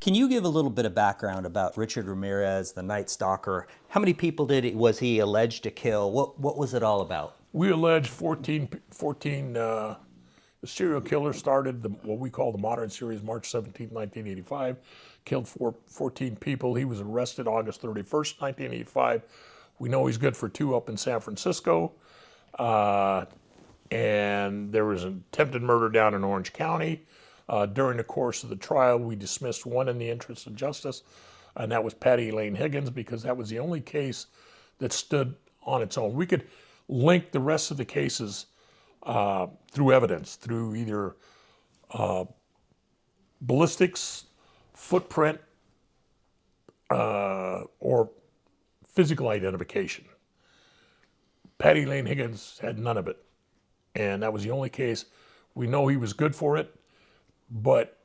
Can you give a little bit of background about Richard Ramirez, the Night Stalker? How many people was he alleged to kill? What was it all about? We allege 14 the serial killer started what we call the modern series March 17, 1985, killed 14 people. He was arrested August 31st, 1985. We know he's good for 2 up in San Francisco. And there was an attempted murder down in Orange County. During the course of the trial, we dismissed one in the interest of justice, and that was Patty Elaine Higgins, because that was the only case that stood on its own. We could link the rest of the cases through evidence, through either ballistics, footprint, or physical identification. Patty Elaine Higgins had none of it, and that was the only case. We know he was good for it, but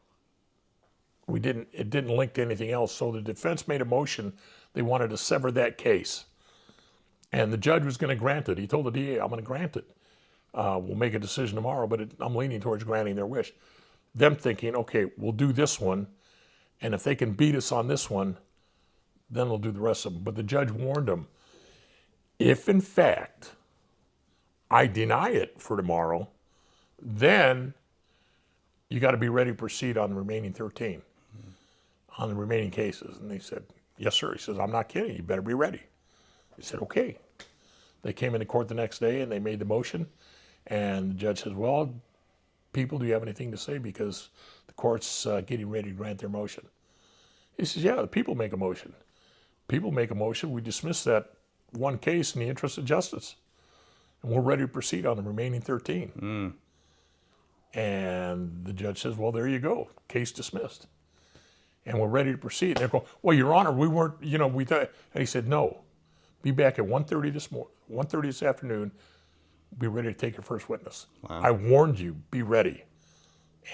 it didn't link to anything else. So the defense made a motion. They wanted to sever that case, and the judge was going to grant it. He told the DA, "I'm going to grant it. We'll make a decision tomorrow, but I'm leaning towards granting their wish." Them thinking, okay, we'll do this one, and if they can beat us on this one, then we'll do the rest of them. But the judge warned them, if in fact I deny it for tomorrow, then you got to be ready to proceed on the remaining 13, on the remaining cases. And they said, "Yes, sir." He says, "I'm not kidding. You better be ready." He said, "Okay." They came into court the next day and they made the motion. And the judge says, "Well, people, do you have anything to say? Because the court's getting ready to grant their motion." He says, "Yeah, the people make a motion. People make a motion. We dismiss that one case in the interest of justice. And we're ready to proceed on the remaining 13. And the judge says, "Well, there you go. Case dismissed. And we're ready to proceed." And they're going, "Well, Your Honor, we weren't, we thought." And he said, "No. Be back at 1:30 this afternoon. Be ready to take your first witness. Wow. I warned you, be ready."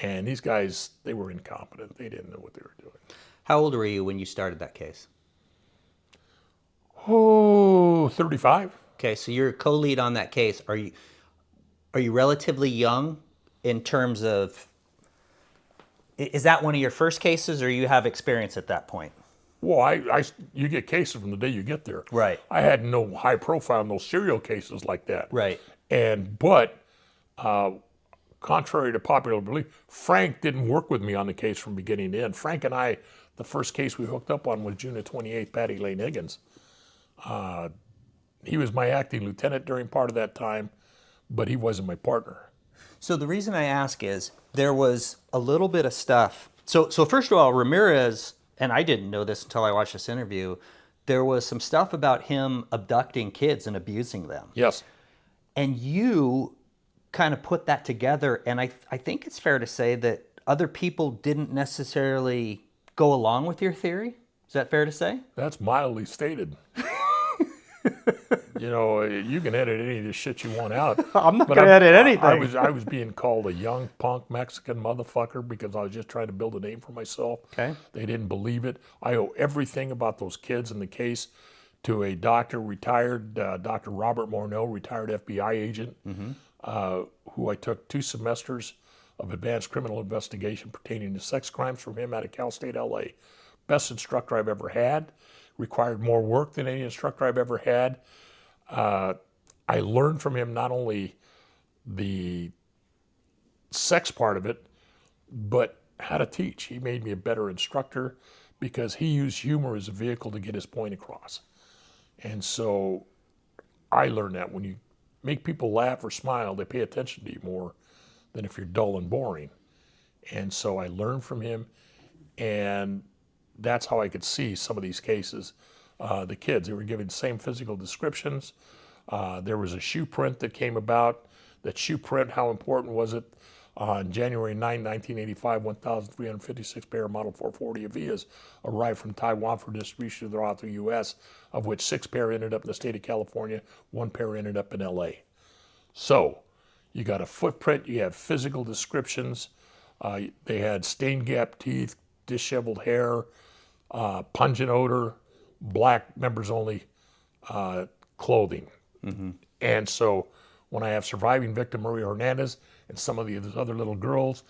And these guys, they were incompetent. They didn't know what they were doing. How old were you when you started that case? Oh, 35. Okay, so you're a co-lead on that case. Are you relatively young in terms of, is that one of your first cases, or you have experience at that point? Well, you get cases from the day you get there. Right. I had no high profile, no serial cases like that. Right. But contrary to popular belief, Frank didn't work with me on the case from beginning to end. Frank and I, the first case we hooked up on was June of 28th, Patty Elaine Higgins. He was my acting lieutenant during part of that time, but he wasn't my partner. So the reason I ask is there was a little bit of stuff. So first of all, Ramirez, and I didn't know this until I watched this interview, there was some stuff about him abducting kids and abusing them. Yes. And you kind of put that together, and I think it's fair to say that other people didn't necessarily go along with your theory. Is that fair to say? That's mildly stated. You can edit any of this shit you want out. I'm not going to edit anything. I was being called a young punk Mexican motherfucker because I was just trying to build a name for myself. Okay. They didn't believe it. I owe everything about those kids in the case to a doctor, retired, Dr. Robert Morneau, retired FBI agent, who I took 2 semesters of advanced criminal investigation pertaining to sex crimes from him out of Cal State, LA. Best instructor I've ever had. Required more work than any instructor I've ever had. I learned from him not only the sex part of it, but how to teach. He made me a better instructor because he used humor as a vehicle to get his point across. And so I learned that when you make people laugh or smile, they pay attention to you more than if you're dull and boring. And so I learned from him, and that's how I could see some of these cases. The kids, they were given the same physical descriptions. There was a shoe print that came about. That shoe print, how important was it? On January 9, 1985, 1,356 pair of Model 440 Avias arrived from Taiwan for distribution throughout the U.S., of which 6 pair ended up in the state of California, 1 pair ended up in L.A. So you got a footprint, you have physical descriptions. They had stained gap teeth, disheveled hair, pungent odor, black members only clothing. And so when I have surviving victim Maria Hernandez and some of the other little girls,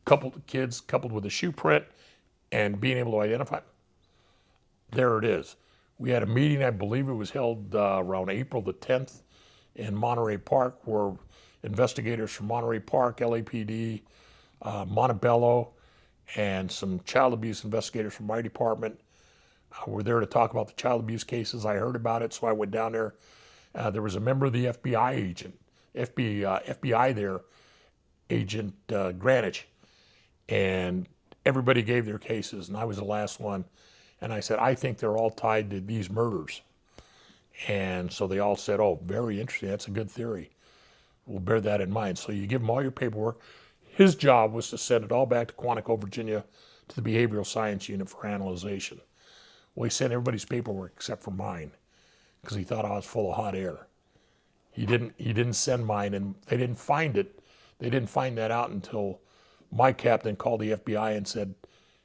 coupled with a shoe print, and being able to identify them. There it is. We had a meeting, I believe it was held around April the 10th in Monterey Park, where investigators from Monterey Park, LAPD, Montebello, and some child abuse investigators from my department were there to talk about the child abuse cases. I heard about it, so I went down there. There was a member of the FBI agent, FBI there, Agent Greenwich, and everybody gave their cases, and I was the last one. And I said, I think they're all tied to these murders. And so they all said, oh, very interesting. That's a good theory. We'll bear that in mind. So you give him all your paperwork. His job was to send it all back to Quantico, Virginia, to the Behavioral Science Unit for analyzation. Well, he sent everybody's paperwork except for mine, because he thought I was full of hot air. He didn't send mine, and they didn't find it. They didn't find that out until my captain called the FBI and said,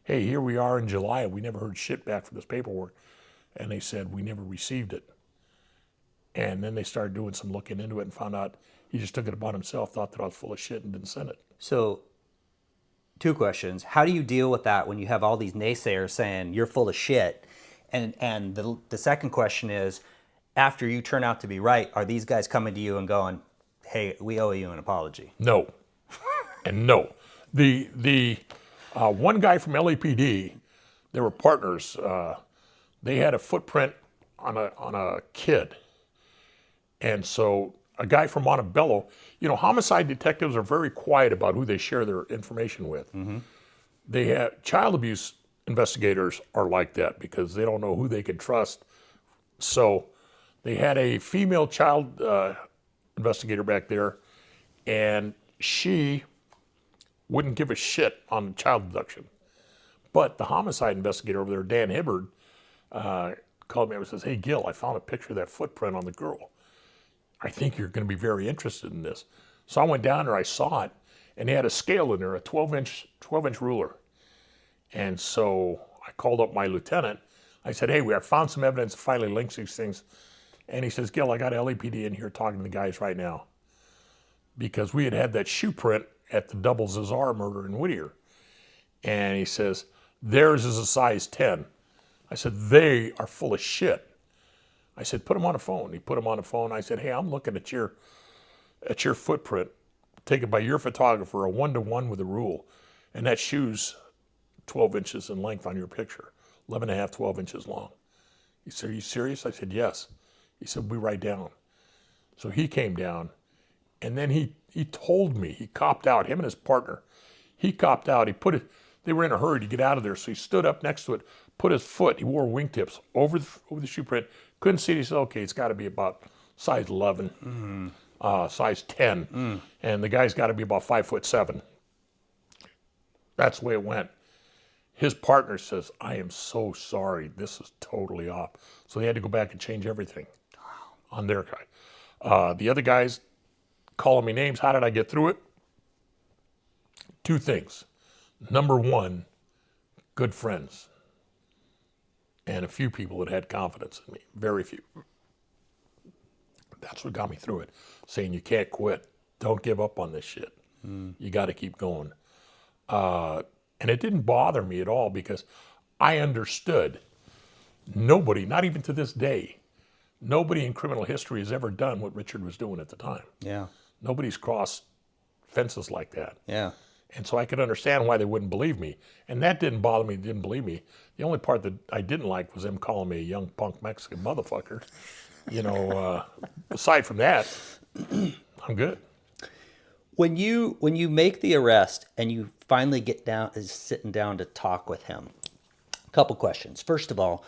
hey, here we are in July, and we never heard shit back from this paperwork. And they said, we never received it. And then they started doing some looking into it and found out he just took it upon himself, thought that I was full of shit and didn't send it. So, two questions. How do you deal with that when you have all these naysayers saying you're full of shit? And the second question is, after you turn out to be right, are these guys coming to you and going, hey, we owe you an apology? No. And no. The one guy from LAPD, they were partners. They had a footprint on a kid. And so a guy from Montebello, homicide detectives are very quiet about who they share their information with. Mm-hmm. They have child abuse investigators are like that because they don't know who they can trust. So they had a female child investigator back there, and she wouldn't give a shit on child abduction. But the homicide investigator over there, Dan Hibbard, called me up and says, hey, Gil, I found a picture of that footprint on the girl. I think you're going to be very interested in this. So I went down there, I saw it, and they had a scale in there, a 12-inch ruler. And so I called up my lieutenant. I said, hey, I found some evidence that finally links these things. And he says, Gil, I got LAPD in here talking to the guys right now. Because we had that shoe print at the Double Zazar murder in Whittier. And he says, theirs is a size 10. I said, they are full of shit. I said, put him on the phone. He put him on the phone. I said, hey, I'm looking at your footprint taken by your photographer, a 1-to-1 with a rule. And that shoe's 12 inches in length on your picture, 11 and a half, 12 inches long. He said, are you serious? I said, yes. He said, we write down. So he came down, and then he told me, he copped out, him and his partner. He copped out. They were in a hurry to get out of there, so he stood up next to it, put his foot, he wore wingtips over the shoe print, couldn't see it. He said, okay, it's got to be about size 11, size 10, and the guy's got to be about 5'7". That's the way it went. His partner says, I am so sorry, this is totally off. So they had to go back and change everything on their guy. The other guys calling me names, how did I get through it? Two things. Number one, good friends. And a few people that had confidence in me, very few. That's what got me through it, saying you can't quit. Don't give up on this shit. You got to keep going. And it didn't bother me at all because I understood nobody, not even to this day, nobody in criminal history has ever done what Richard was doing at the time. Yeah. Nobody's crossed fences like that. Yeah. And so I could understand why they wouldn't believe me. And that didn't bother me, didn't believe me. The only part that I didn't like was them calling me a young punk Mexican motherfucker. Aside from that, I'm good. When you make the arrest and you finally get down, is sitting down to talk with him, a couple questions. First of all,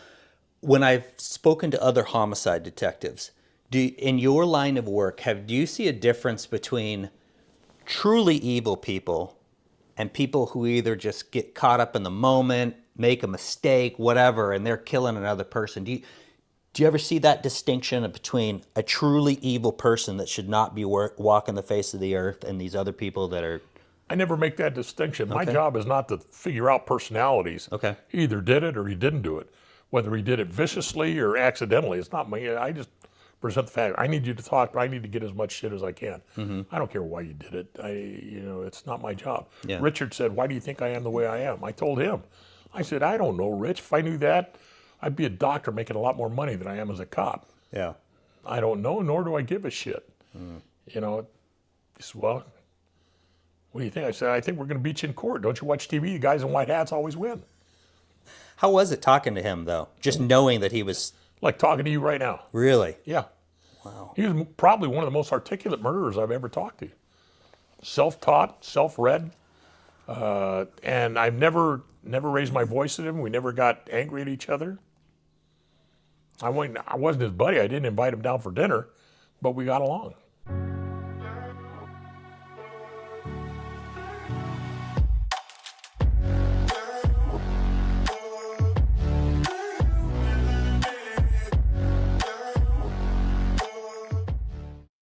when I've spoken to other homicide detectives, in your line of work, do you see a difference between truly evil people and people who either just get caught up in the moment, make a mistake, whatever, and they're killing another person? Do you ever see that distinction between a truly evil person that should not be walking the face of the earth and these other people that are... I never make that distinction. My Okay. job is not to figure out personalities. Okay. He either did it or he didn't do it. Whether he did it viciously or accidentally, it's not me. I just present the fact. I need you to talk, but I need to get as much shit as I can. Mm-hmm. I don't care why you did it. It's not my job. Yeah. Richard said, why do you think I am the way I am? I told him, I said, I don't know, Rich. If I knew that, I'd be a doctor making a lot more money than I am as a cop. Yeah. I don't know, nor do I give a shit. You know, he said, well, what do you think? I said, I think we're going to beat you in court. Don't you watch TV? The guys in white hats always win. How was it talking to him, though? Just knowing that he was Like talking to you right now. really. Yeah. Wow. He was probably one of the most articulate murderers I've ever talked to. Self-taught, self-read, and I've never raised my voice at him. We never got angry at each other. I wasn't his buddy. I didn't invite him down for dinner, but we got along.